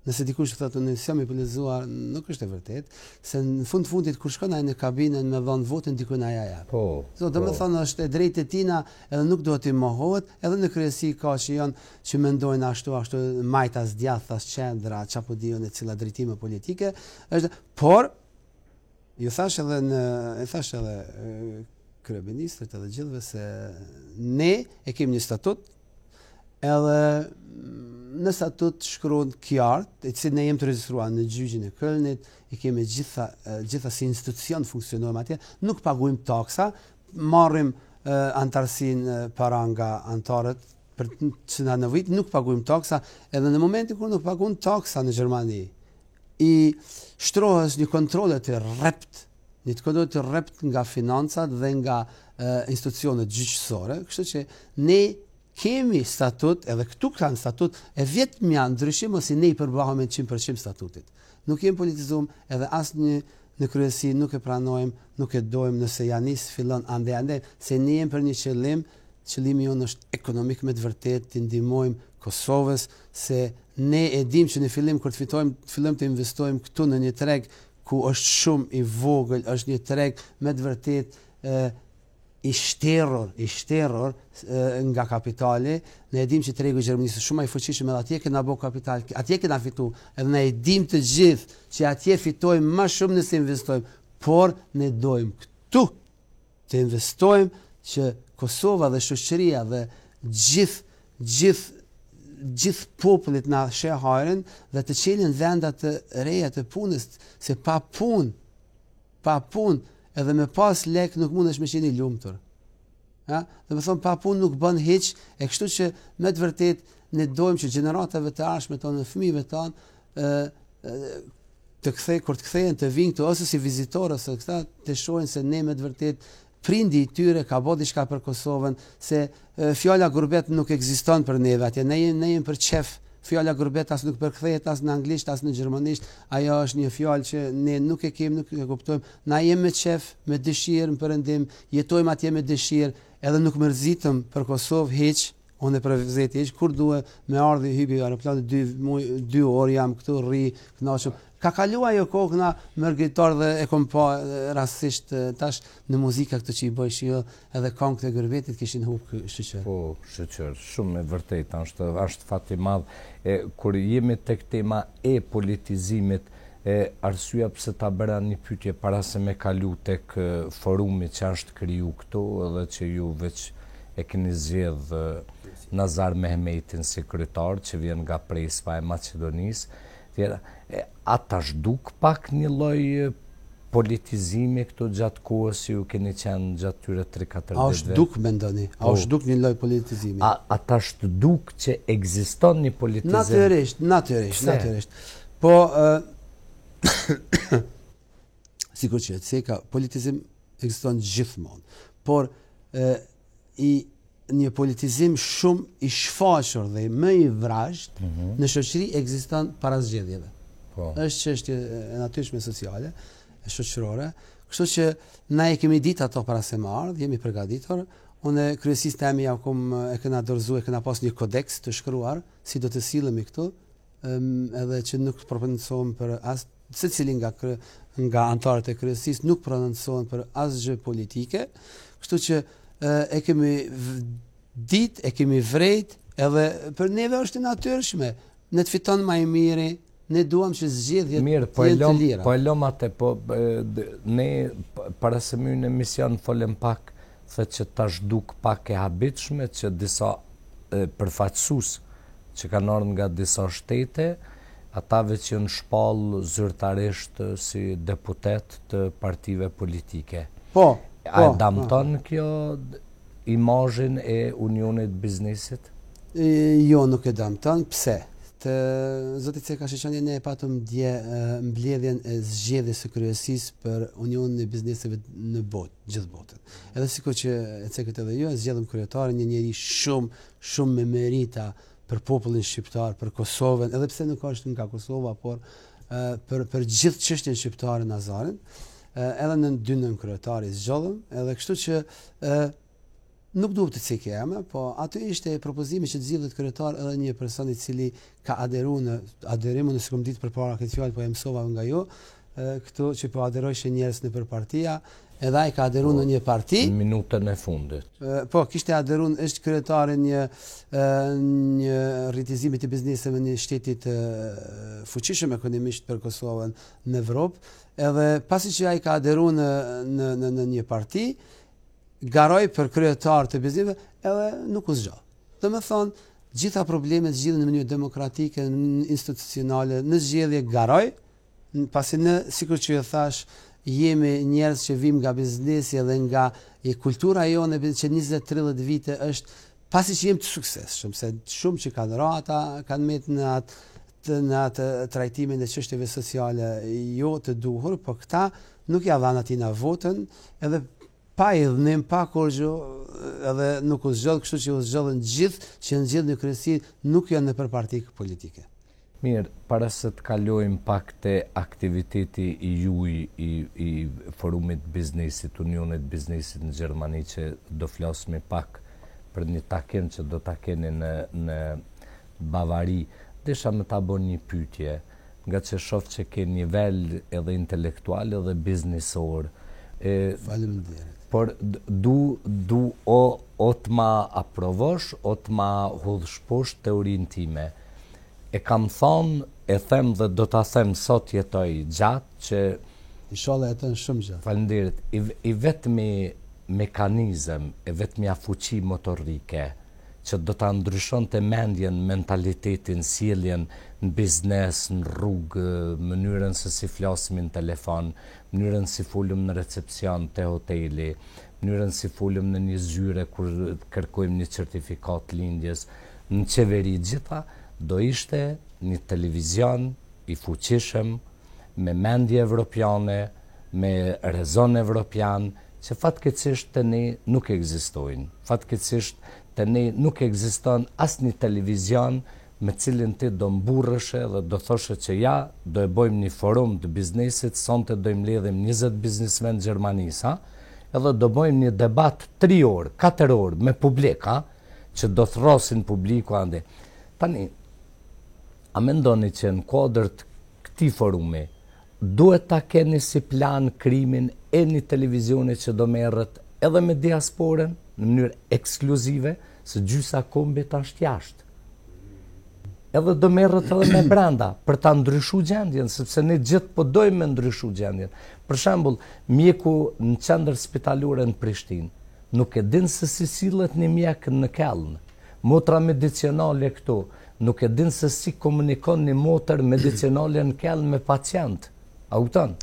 Nëse dikush thotë unë jam i politizuar, nuk është e vërtet, se në fundit kur shkon ai në kabinën me dhënë votën diku na ja. Po. Domethënë është e drejtë e tina, edhe nuk do t'i mohohet, edhe në kryesi ka që janë që mendojnë ashtu majtas djathas qendra, çapo diun e cila drejtime politike, është, por ju thash edhe kryeministrit edhe gjithëve se ne e kemi një statut, edhe në statut shkruan qartë, që ne jemi të regjistruar në gjyqin e Kölnit, i kemi gjitha si institucion funksionojmë atje, nuk paguajmë taksa, marrim antarësinë para nga antarët për që na nevojit, nuk paguajmë taksa, edhe në momentin kur nuk paguajmë taksa në Gjermani, i shtrohet një kontroll të rrept nga financat dhe nga institucionet gjyqësore, kështu që ne kemi statut, edhe këtu kanë statut, e vetmja ndryshim ose ne i përbahemi 100% statutit. Nuk jemi politizuar, edhe asnjë në kryesi nuk e pranojmë, nuk e dojmë nëse janis fillon ande, se ne jemi për një qëllimi jonë është ekonomik me të vërtet, të ndihmojmë Kosovës, se ne e dim që në fillim kur fillojmë të investojmë këtu në një treg ku është shumë i vogël, është një treg me të vërtet i shterror nga kapitali, ne e dim që tregu i Gjermanisë shumë i fuqishëm edhe atje kena bë kapital, atje kena fitu, edhe ne e dim të gjithë që atje fitojmë më shumë nëse investojmë, por ne dojmë këtu të investojmë që Kosova dhe shoqëria dhe gjithë popullit na sheh hajrin dhe të çelin venda të reja të punës, se pa punë edhe me pas lek nuk mundesh me qenë i lumtur. Dhe me thonë pa punë nuk bën hiç, e kështu që me të vërtet ne dojmë që gjeneratave të ardhshme tonë, fëmijëve tanë kur të kthehen të vinë këtu ose si vizitorë ose këta të shohin se ne me të vërtet prindi i tyre ka bërë diçka për Kosovën, se fjala gurbet nuk ekziston për neve atje, ne jemi për qef. Fjala gurbet as nuk përkthehet as në anglisht as në gjermanisht, ajo është një fjalë që ne nuk e kemi, nuk e kuptojmë. Na jemi me qef, me dëshirë në perëndim, jetojmë atje me dëshirë, edhe nuk mërzitëm për Kosovë hiç, unë për vëzeti hiç, kur duhet me ardhi hypi aeroplanit 2 orë jam këtu rri, kënaqem. Ka kaluar ajo kohë na mërgjitor dhe e kom pa rastisht tash në muzika këtë që i bëj shiu edhe këngët e Gërbetit kishin humbë shoqër. Po, shoqër, shumë e vërtetë është fat i madh kur jemi tek tema e politizimit, arsyeja pse ta bëra një pyetje para se me kalu tek forumi që është kriju këtu edhe që ju veç e keni zgjedh Nazar Mehmetin si kryetar që vjen nga Prespa e Maqedonisë. Ata zhduk pak një lloj politizimi këtu gjatë kohës ju keni qenë gjatë tyre 3-4 A është duk mendoni? A është duk një lloj politizimi? Ata është duk që ekziston një politizim? Natyrisht. Po sikur që ka politizim ekziston gjithmonë. Por një politizim shumë i shfaqur dhe më i vrazhd në shoqëri ekziston para zgjedhjeve. Është çështje e natyrshme sociale, e shoqërore, kështu që na e kemi ditë ato para se më ardh, jemi përgatitur. Unë kryesisht temi akum e kena dorëzuar, e kena pas një kodeks të shkruar si do të sillemi këtu, edhe që nuk prononcojmë për as secili nga anëtarët e kryesisë nuk prononcojnë për asgjë politike, kështu që e kemi ditë, e kemi vrejt, edhe për neve është e natyrshme, ne të fiton më i miri. Ne duam që zgjedhjet të jenë të lira. Po e lëm atë, ne para se më në emision folëm pak, thëtë që tash duk pak e habitshme që disa përfaqësues që kanë ardhur nga disa shtete, atave që janë shpall zyrtarisht si deputet të partive politike. A damton kjo imazhin e Unionit Biznesit? Jo, nuk e damton. Pse? Zoti Ceka Sheqani, ne e patëm dje mbledhjen e zgjedhjes së kryesisë për Unionin e Bizneseve në botë, gjithë botën. Edhe sikur që e cekët edhe ju, e zgjedhëm kryetarin, një njeri shumë me merita për popullin shqiptar, për Kosovën, edhe pse nuk është nga Kosova, por për gjithë çështjen shqiptare Nazarin, edhe në dynën kryetari zgjodhëm, edhe kështu që nuk duhet të cekë emra, po aty ishte propozimi që të zgjidhet kryetar edhe një person i cili ka aderimin, nëse kom ditë përpara këtë fjalë, po e mësova nga ju, këtu që po aderojshin njerëz nëpër partia, edhe ai ka aderuar në një parti. Në minutën e fundit. Po, kishte aderuar, është kryetari një rritizimi të bizneseve në shtetit fuqishëm ekonomisht për Kosovën në Evropë, edhe pasi që ai ka aderuar në një parti, garoj për kryetar të bizneseve, edhe nuk u zgjodh. Do të thonë, gjitha problemet zgjidhen në mënyrë demokratike, institucionale, në zgjedhje garoj, pasi ne, sikur që ju thash, jemi njerëz që vim nga biznesi edhe nga kultura jone që 20-30 vite është, pasi që jemi të suksesshëm, se shumë që kanë rata, kanë metë në atë trajtimin e çështjeve sociale jo të duhur, po këta nuk ja dhanë atina votën, edhe pa i dhënim, pa kurrë, edhe nuk u zgjodh, kështu që u zgjodhen gjithë që në gjithë në kryesi nuk janë nëpër parti politike. Mirë, para se të kalojmë pak te aktiviteti i juaj i forumit biznesit, Unionit Biznesit në Gjermani, që do flasim pak për një takim që do ta keni në Bavari, desha me ta bën një pyetje, nga që shoh që ke nivel edhe intelektual edhe biznesor. Faleminderit. Por du o të ma aprovosh, o të ma hudhshposh teorinë time. E kam thonë, e them dhe do ta them sot jetoj gjatë që inshallah jeton shumë gjatë. Faleminderit. I vetmi mekanizëm, e vetmja fuqi motorike që do ta ndryshonte mendjen, mentalitetin, sjelljen në biznes, në rrugë, mënyrën se si flasim në telefon, mënyrën si folëm në recepcion te hoteli, mënyrën si folëm në një zyre kur kërkojmë një certifikat lindjes, në qeveri gjitha, do ishte një televizion i fuqishëm, me mendje evropiane, me rezon evropian, që fatkeqësisht të ne nuk ekzistojnë. Fatkeqësisht të ne nuk ekziston as një televizion me cilin ti do mburrëshe dhe do thoshe që ja, do e bojmë një forum të biznesit, sonte do i mbledhim 20 biznesmen Gjermanisë, edhe do bojmë një debat 3 orë, 4 orë me publika, që do throsin publiku ande. Tani, a mendoni që në kuadër të këtij forumi duhet ta keni si plan krimin e një televizioni që do merret edhe me diasporën në mënyrë ekskluzive, se gjysa kombit është jashtë. Edhe do merret edhe me brenda për ta ndryshuar gjendjen, sepse ne gjithë po dojmë me ndryshu gjendjen. Për shembull, mjeku në qendër spitalore në Prishtinë nuk e din se si sillet një mjek në Kelln. motra medicinale këtu, nuk e din se si komunikon një motër medicinale në kell me pacient. A kupton?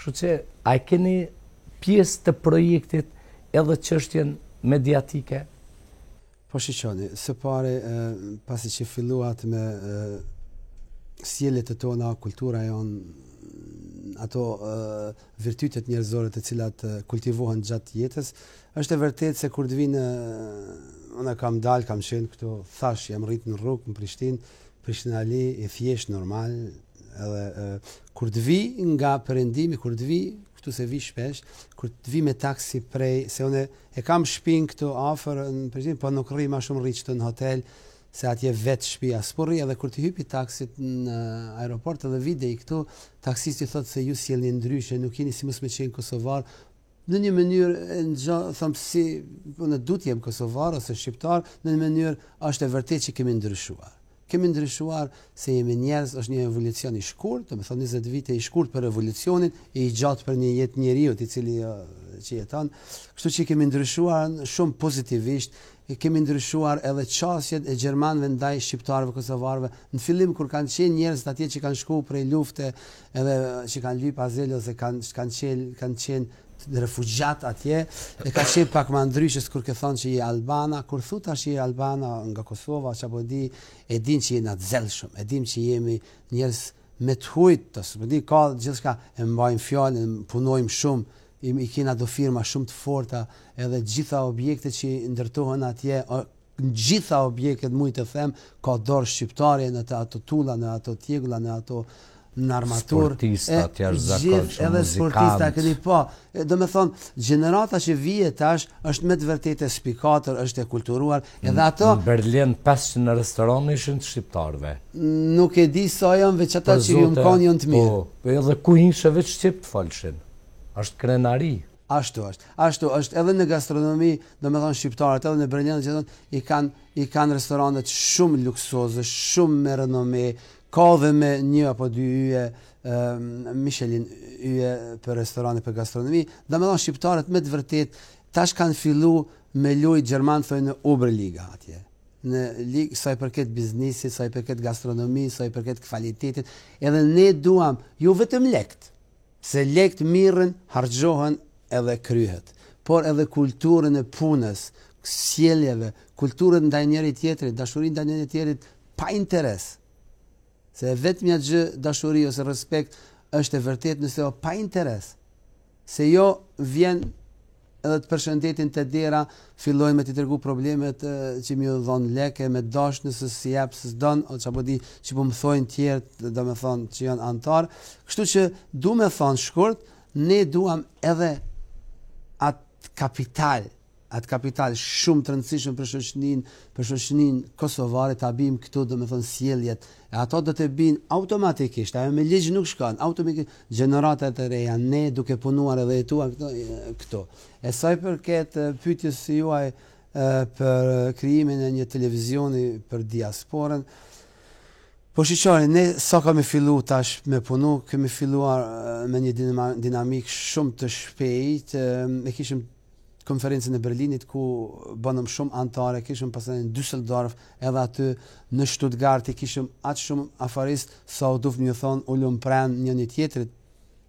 Kështu që a e keni pjesë të projektit edhe çështjen mediatike? Po shiqoni, së pare, pasi që filluat me sjelljet e tona, kultura jonë, ato virtytet njerëzore të cilat kultivohen gjatë jetës, është e vërtet se kur të vinë, unë kam dalë, kam qenë këtu, thash, jam rritë në rrugë, në Prishtinë Ali, i thjesht, normal, edhe kur të vi nga perëndimi, kur të vi, këtu se vi shpesh, kur të vi me taksi prej, se unë e kam shtëpinë këtu afër në Prishtinë, po nuk rri ma shumë rri këtu në hotel, se atje vetë shtëpia s'po rri, edhe kur të hypi taksit në aeroport edhe videj këtu, taksisti thotë se ju sjellni ndryshe, nuk jeni si mos me qenë kosovar, në një mënyrë thëmë si unë duhet jem kosovar ose shqiptar, në një mënyrë është e vërtet që kemi ndryshuar. Kemi ndryshuar se jemi njerëz, është një evolucion i shkurt, do të thonë 20 vite i shkurt për evolucionin, e i gjatë për një jetë njeriu i cili që jeton. Kështu që kemi ndryshuar shumë pozitivisht, kemi ndryshuar edhe qasjet e gjermanëve ndaj shqiptarëve, kosovarëve. Në fillim kur kanë qenë njerëz atje që kanë shkuar prej lufte, edhe që kanë lyp azil ose kanë qenë refugjat atje, e ka qenë pak më ndryshe kur ke thonë që je albana, kur thu tash je albana nga Kosova, çapo di, e din që jena të zellshëm, e dim që jemi njerëz me të hujt, di ka gjithçka, e mbajmë fjalën, punojmë shumë, i kena do firma shumë të forta, edhe gjitha objektet që ndërtohen atje, gjitha objektet mujt të them, ka dorë shqiptare në ato tulla, në ato tjegulla, në ato në armatur, sportistat jashtëzakonshëm, edhe sportista këni po. Do me thonë, gjenerata që vije tash është me të vërtetë e spikator, është e kulturuar, edhe ato... Në Berlin 500 restorane ishin të shqiptarve. Nuk e di sa janë, veç ata që ju më kanë janë të mirë. Po, edhe ku hishe veç shqip të falshin. Është krenari. Ashtu është edhe në gastronomi, do me thonë shqiptarët, edhe në Berlin që i kanë restoranet shumë luksoze, shumë me renome, ka dhe me një apo dy yje, Michelin yje për restorane për gastronomi, dhe me thonë shqiptarët me të vërtet, tash kanë fillu me lujt Gjerman thoi në Oberliga atje. Në ligë, sa i përket biznisit, sa i përket gastronomi, sa i përket kvalitetit, edhe ne duam, jo vetëm lekt, se lekt mirën, hargjohen edhe kryhet, por edhe kulturën e punës, sjelljeve, kulturën ndaj njëri tjetrit, dashurin ndaj njëri tjetrit, pa interes. Se vetëmja gjë dashuri ose respekt është e vërtet nëse o pa interes. Se jo vjen edhe të përshëndetin të dera, fillojnë me t'i tërgu problemet që mi u dhonë leke, me dash nëse si jep, së s'don, o që po di që po më thojnë tjertë, do me thonë që janë antarë. Kështu që du me thonë shkurt, ne duam edhe atë kapital shumë të rëndësishëm për shoqërinë kosovare ta bim këtu, do me thonë sjelljet, e ato do të binë automatikisht, ajo me ligj nuk shkon, automatikisht gjeneratat e reja, ne duke punuar edhe jetuar këtu. E sa i përket pyetjes juaj për krijimin e një televizioni për diasporën, po shiqoni, ne sa kemi fillu tash me punu, kemi filluar me një dinamik shumë të shpejt, e kishim konferencën e Berlinit ku bënëm shumë antare, kishëm pastaj në Düsseldorf, edhe aty në Stuttgart kishëm atë shumë afarist sa u duf një thonë ullum pran një tjetrit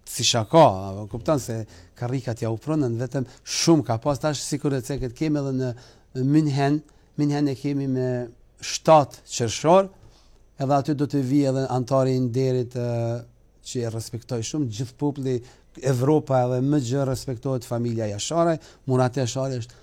si shaka, kupton se karrikat ja u pronën, vetëm shumë ka pas tash sikur e ceket kemi edhe në München e kemi me 7 qershor, edhe aty do të vi edhe antari i nderit që e respektoj shumë, gjithë populli Evropa edhe më gjë respektohet familja Jashare, Murat Jashari është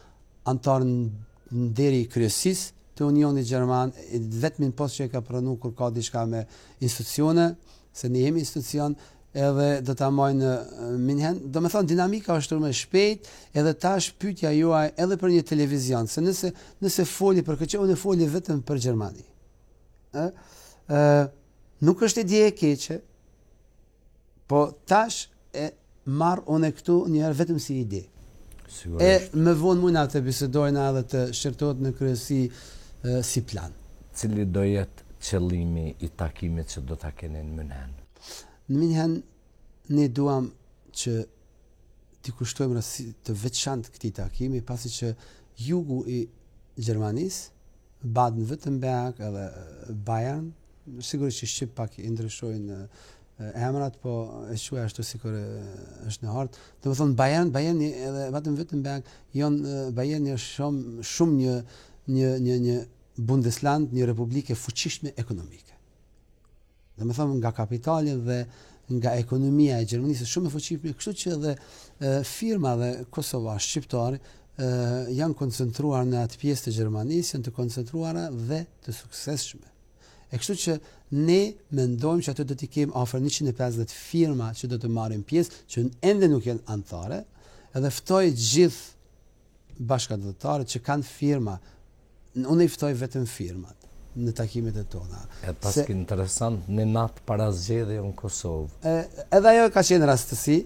antar në deri kryesis të Unionit Gjerman, vetëmin post që e ka pranu kur ka diçka me institucione, se ne jemi institucion, edhe do ta marrë në München. Do me thonë, dinamika është më shpejt, edhe tash pyetja juaj edhe për një televizion, se nëse foli për këtë, unë foli vetëm për Gjermani. Nuk është ide e keqe, po tash e marr unë këtu njëherë vetëm si ide. E më vonë mund të bisedojnë edhe të shërtohet në kryesi si plan. Cili do jetë qëllimi i takimit që do ta keni në München? Në München ne duam që t'i kushtojmë rasti të veçantë këtij takimi, pasi që jugu i Gjermanisë Baden-Württemberg edhe Bayern, sigurisht që Shqip pak i ndryshojnë emrat, po e quaj ashtu sikur është në hartë. Domethënë Bayern edhe Baden-Württemberg Bayerni është shumë një Bundesland, një republikë e fuqishme ekonomike. Domethënë nga kapitali dhe nga ekonomia e Gjermanisë shumë e fuqishme, kështu që edhe firma dhe Kosova shqiptare janë koncentruar në atë pjesë të Gjermanisë, janë të koncentruara dhe të suksesshme. E kështu që ne mendojmë që ato do t'i kemi afër 150 firma që do të marrin pjesë, që ende nuk janë anëtare, edhe ftoj gjithë bashkëdhëtarët që kanë firma. Unë i ftoj vetëm firmat në takimet e tona. Paske interesant, në natë para zgjedhjeve në Kosovë. Edhe ajo ka qenë rastësi,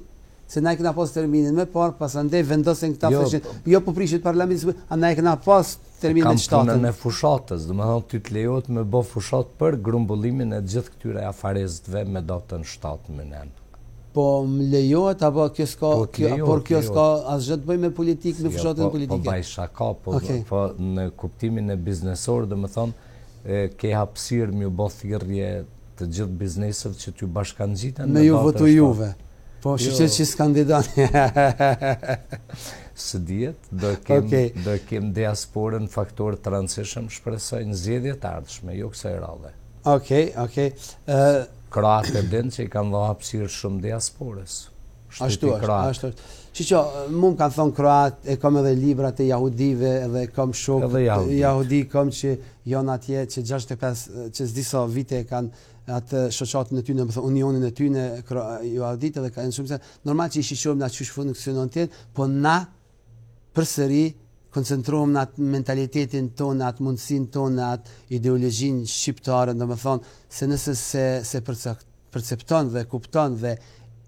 se na e kena pas terminin me parë, pas andej vendosen këta fshin. Jo po prishit parlamenti, a na e kena pas terminin e shtatën. Kam punën e fushatës, domethënë ty të lejohet me bë fushat për grumbullimin e gjithë këtyre afarezëve me datën 7 mënen. Po më lejohet apo kjo s'ka asgjë të bëjë me politikë, me fushatën politike. Po baj shaka, po në kuptimin e biznesor, domethënë ke hapësirë më bë thirrje të gjithë biznesëve që ty bashkangjiten me ju votu juve. Po, shqyqet që s'kandidani. Së djetë, do kem diasporën faktor të rëndësishëm, shpresoj në zgjedhjet të ardhshme, jo kësaj radhe. Okej. Kroatë e dinë që i kanë dhënë hapësirë shumë diasporës. Ashtu është. Shqyqo, mu më kanë thonë Kroatë, e kam edhe librat e jahudive, edhe kam shokë jahudi, kam që janë atje, që 65, që s'disa vite e kanë atë shoqatën e tyne, unionin e tyne, jahudit edhe ka në shumë se, normal që i shqyqojmë në qysh funksionon tjetë, po na përsëri koncentrohem në atë mentalitetin tonë, në atë mundësin tonë, në atë ideologjin shqiptare, dhe me thonë, se nëse se percepton dhe kupton dhe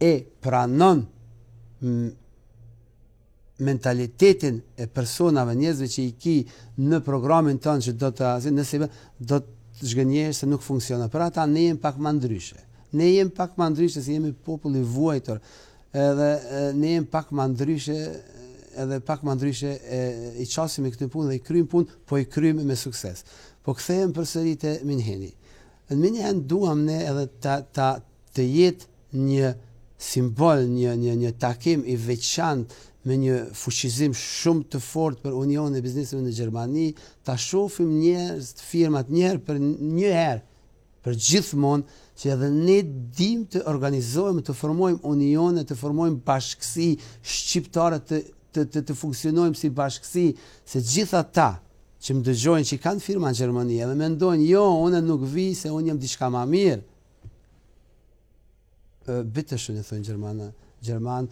e pranon mentalitetin e personave njerëzve që i ki në programin tonë që do të zhgënjesh se nuk funksionon. Për ata ne jemi pak më ndryshe. Ne jemi pak më ndryshe se jemi popull i vuajtur. Edhe ne jemi pak më ndryshe, edhe pak më ndryshe i qasim këtë punë dhe i kryjmë punë, po i kryjmë me sukses. Po kthehem përsëri te Minheni. Në Minhen duam ne edhe të jetë një simbol, një takim i veçantë me një fuqizim shumë të fortë për Unionin e Bizneseve në Gjermani, ta shohim njerëz, firmat për një herë, për gjithmonë, që edhe ne dim të organizohemi, të formojmë unione, të formojmë bashkësi shqiptare, të funksionojmë si bashkësi, se gjithë ata që më dëgjojnë që kanë firma në Gjermani, edhe mendojnë, jo, unë nuk vi, se unë jam diçka më mirë. Bitte schön, thonë Gjermanë,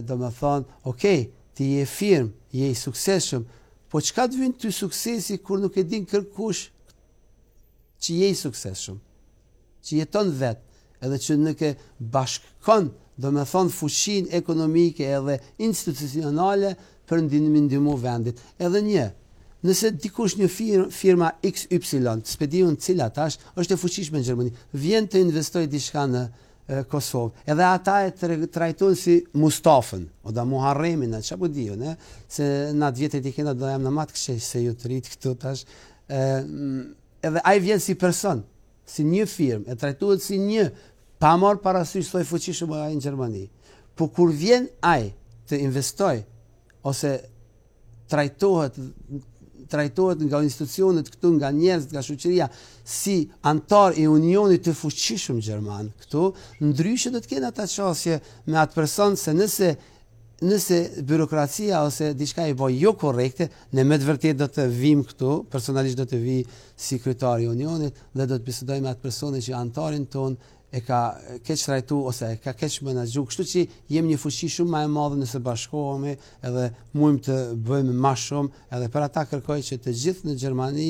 do me thonë, okej, ti je firmë, je i sukseshëm, po çka të vjen ty suksesi kur nuk e din kërkush që je i sukseshëm, që jeton vetë, edhe që nuk e bashkon, do me thonë, fuqin ekonomike edhe institucionale për ndihmu vendit. Edhe nëse dikush një firma XY, spediun cila tash, është e fuqishme në Gjermani, vjen të investoj diçka në Kosovë. Edhe ata e trajtojnë si Mustafën, o da Muharremin, që po dijo, se në atë vjetët i kena do jam në matë këshesh se ju të rritë këtu tash. Edhe ai vjen si person, si një firmë, e trajtohet si një, pa marrë parasysh thoj fuqishëm ai në Gjermani. Po kur vjen ai të investoj, ose trajtohet nga institucionet këtu, nga njerëzit, nga shoqëria, si antar i unionit të fuqishëm gjerman këtu, ndryshe do të kenë ata çështje me atë person, se nëse byrokracia ose diçka i bëj jo korrekte, ne me të vërtetë do të vim këtu, personalisht do të vi si kryetari i unionit dhe do të bisedojmë me atë personin që antarin ton e ka keq trajtu ose e ka keq menaxhu, kështu që jemi një fuqi shumë më e madhe nëse bashkohemi edhe mundim të bëjmë më shumë, edhe për ata kërkoj që të gjithë në Gjermani,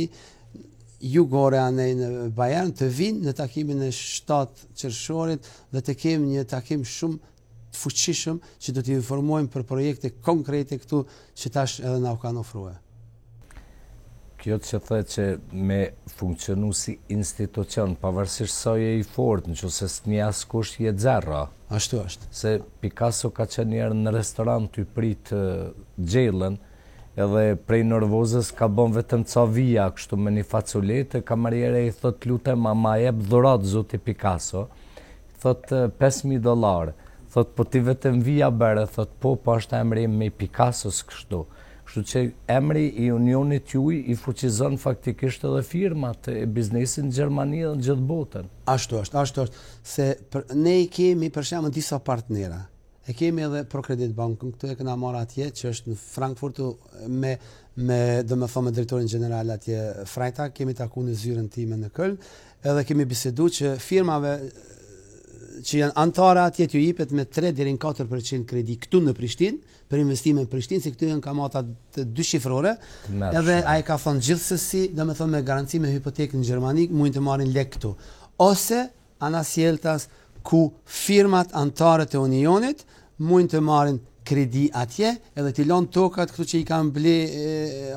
jugore anej në Bayern, të vinë në takimin e 7 qershorit dhe të kemi një takim shumë të fuqishëm që do t'i informojmë për projekte konkrete këtu që tash edhe na u kanë ofruar. Kjo që thë që me funkcionu si institucion, pavarësisht sa je i fortë, nëse s'nje askush je zero. Ashtu është. Se Picasso ka qenë njerë në restoran të i prit gjellën, edhe prej nervozës ka bon vetëm ca vija, kështu me një faculete, kamariere i thot lutem, ma jep dhurat zoti Picasso, thot $5,000, thot po ti vetëm vija bere, thot po është emri me Picasso kështu. Kështu që emri i unionit juaj i fuqizon faktikisht edhe firmat e biznesin në Gjermani dhe në gjithë botën. Ashtu është, se ne i kemi për shembull disa partnera. E kemi edhe ProCredit Bankën, këtu e kena marrë atje, që është në Frankfurt me domethënë drejtorin gjeneral atje Freitag, kemi taku në zyrën time në Köln, edhe kemi bisedu që firmave që janë antare atje t'ju jipet me 3 deri në 4% kredi këtu në Prishtinë, për investime në Prishtinë, se këtu janë kamata 2 shifrore, edhe ai ka thonë gjithsesi, domethënë me garanci me hipotekë në Gjermani, mund të marrin lek këtu. Ose anasjeltas ku firmat antare të unionit mund të marrin kredi atje, edhe t'i lënë tokat këtu që i kanë ble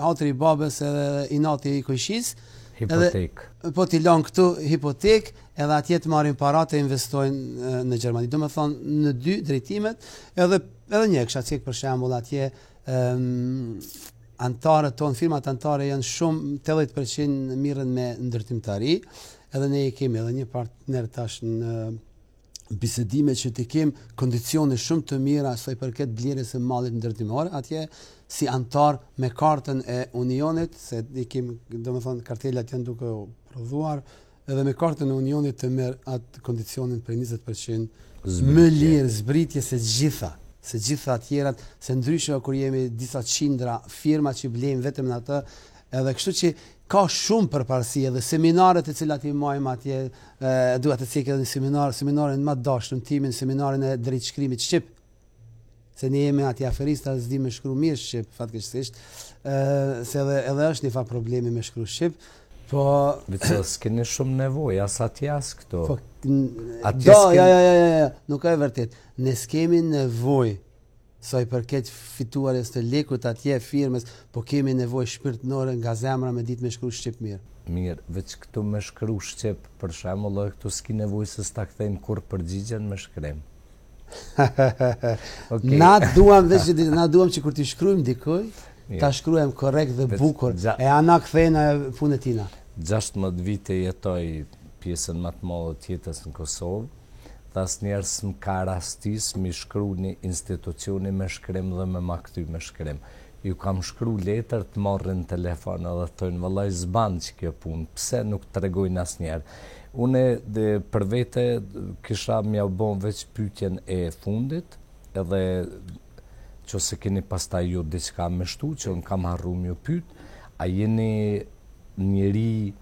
hatri babës edhe inati i kojshis, hipotek. Po t'i lënë këtu hipotek, edhe atje të marrin para të investojnë në Gjermani. Do me thonë në 2 drejtimet, edhe një kësha cek për shembull atje, antarët tonë, firmat antare janë shumë 80% mirën me ndërtimtari, edhe ne i kemi edhe një partner tash në bisedime që të kemë kondicione shumë të mira sa i përket blerjes së mallit ndërtimor, atje si antar me kartën e unionit, se i kemi, domethënë kartelat janë duke u prodhuar, edhe me kartën e unionit të merr atë kondicionin për 20% më lirë zbritje se gjitha tjerat, se ndryshe kur jemi disa qindra firma që blejmë vetëm në atë, edhe kështu që ka shumë përparësi, edhe seminaret e cilat i majmë atje, duhet të cekë edhe seminarin më dashur timin, seminarin e drejtshkrimit shqip, se ne jemi atje aferista, s'di me shkru mirë shqip, fatkeqësisht, se edhe është një fa problemi me shkru shqip, po... Vico, s'keni shumë nevoj, as atjas këto. Nuk e vërtet. Ne s'kemi nevoj sa i përket fituarjes të lekut atje firmës, po kemi nevoj shpirtënore nga zemra me ditë me shkru shqip mirë. Mirë, veç këtu me shkru shqip, për shembull, këtu s'ki nevoj se s'ta kthejmë kur përgjigjen me shkrim. Na duam që kur t'i shkrujmë dikoj, ta shkruajmë korrekt dhe bukur, e ana kthejnë punët tina. 16 vite jetoj pjesën më të madhe të jetës në Kosovë, dhe asnjëherë s'm ka rastis mi shkru një institucioni me shkrim dhe me ma kty me shkrim. Ju kam shkru letër të marrin telefon edhe thojnë vëllai s'ban që kjo punë, pse nuk tregojnë asnjëherë. Une për vete kisha m'ja bon veç pyetjen e fundit, edhe qose keni pastaj ju diçka me shtu, që unë kam harru m'ju pyet, a jeni njeri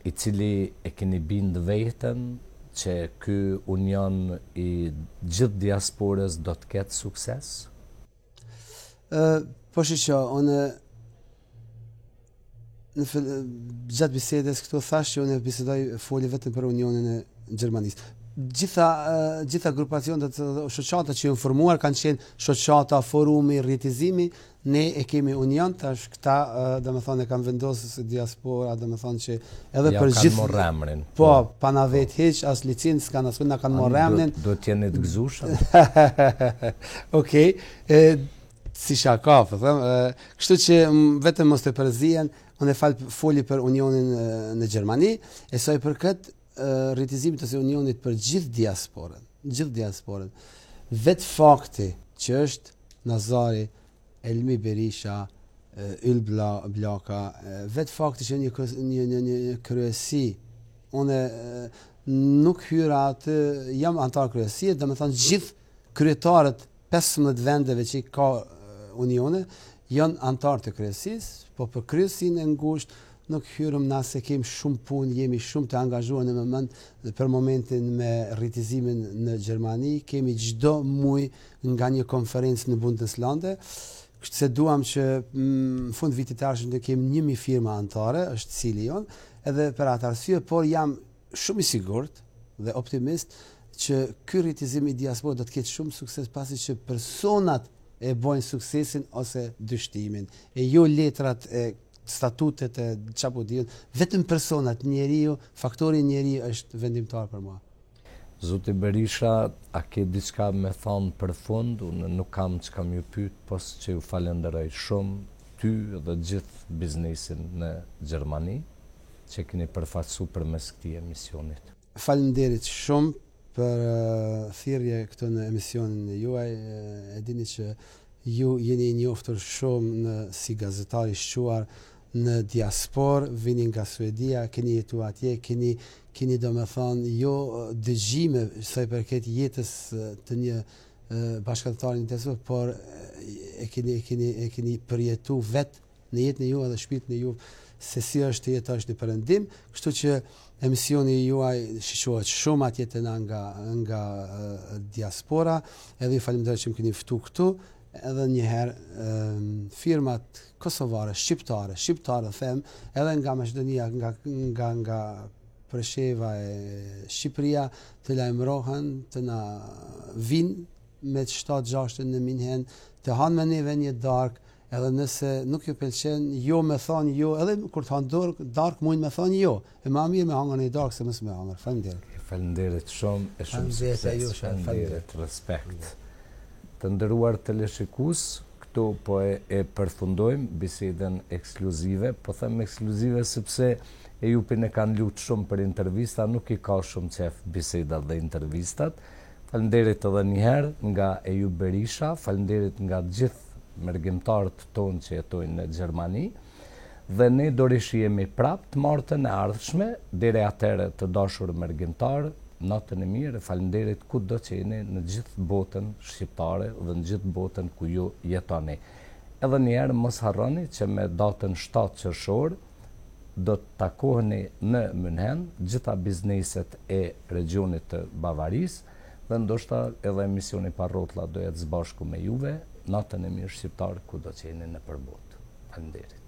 i cili e keni bind veten që ky union i gjithë diasporës do të ketë sukses? Po shiqo, unë gjatë bisedes këtu thash që unë bisedoj foli vetëm për unionin e Gjermanisë. Gjitha grupacionet shoqata që janë formuar kanë qenë shoqata, forumi, rritizimi, ne e kemi union, tash këta domethënë e kanë vendosur diaspora, domethënë që edhe ja, për gjithë morë emrin. Po, pa na vet hiç as licencë s'kan as na kanë morë emrin. Do të jeni të gëzueshëm. Okej, si shaka, po them, kështu që vetëm mos të përzihen, unë foli për unionin në Gjermani, e sa i përket rritizimit ose unionit për gjithë diasporën. Vetë fakti që është Nazari, Elmi Berisha, Yl Blaka, vetë fakti që një kryesi, unë nuk hyra atë, jam antar kryesie, dhe me thënë gjithë kryetarët 15 vendeve që ka unione, janë antar të kryesis, po për kryesin e ngushtë, nuk hyrëm na se kemi shumë punë, jemi shumë të angazhuar në moment për momentin me rritizimin në Gjermani, kemi çdo muaj nga një konferencë në Bundeslande, kështu se duam që në fund vitit të ardhshëm të kemi 1000 firma antare, është cili jon, edhe për atë arsye, por jam shumë i sigurt dhe optimist që ky rritizim i diasporës do të ketë shumë sukses pasi që personat e bojnë suksesin ose dështimin, e jo letrat e statutet e çapo diun, vetëm personat, njeriu, faktori njeri është vendimtar për mua. Zoti Berisha, a ke diçka me thonë për fund? Unë nuk kam që kam ju pyet, pos që ju falenderoj shumë ty dhe gjithë biznesin në Gjermani që keni përfaqësu përmes këtij emisionit. Faleminderit shumë për thirrje këtu në emisionin e juaj. E dini që ju jeni njohur shumë si gazetar i shquar në diasporë, vini nga Suedia, keni jetuar atje, keni domethënë jo dëgjime sa i përket jetës të një bashkëtarë interesuar, por e keni përjetu vetë në jetën e juaj dhe shpirtin e juaj se si është të jetosh në Perëndim, kështu që emisioni juaj shiqohet shumë atje nga diaspora, edhe ju falenderoj që më keni ftuar këtu. Edhe njëherë firmat kosovare, shqiptare them, edhe nga Maqedonia, nga Presheva e Shqipëria të lajmërohen të na vinë me 7-6 në minhen të hanë me neve një darkë, edhe nëse nuk ju pëlqen, jo me thonë jo, edhe kur të hanë darkë mujnë me thonë jo, e ma mirë me hangër një darkë se mësë me hangër. Faleminderit. Faleminderit shumë, e shumë sukses, faleminderit, respekt. Të nderuar teleshikues, këtu po e përfundojmë bisedën ekskluzive, po them ekskluzive sepse Ejupin e kanë lutë shumë për intervista, nuk i ka shumë qef bisedat dhe intervistat. Faleminderit edhe njëherë nga Ejup Berisha, faleminderit nga gjithë mërgjimtarët tonë që jetojnë në Gjermani, dhe ne do rishihemi prapë të martën e ardhshme, deri atëherë të dashur mërgjimtarë, natën e mirë, faleminderit kudo që jeni në gjithë botën shqiptare dhe në gjithë botën ku ju jetoni. Edhe njëherë mos harroni që me datën 7 qershor do të takoheni në München gjitha bizneset e regionit të Bavarisë dhe ndoshta edhe emisioni pa rrotlla do jetë së bashku me juve. Natën e mirë shqiptar kudo që jeni në përbot. Faleminderit.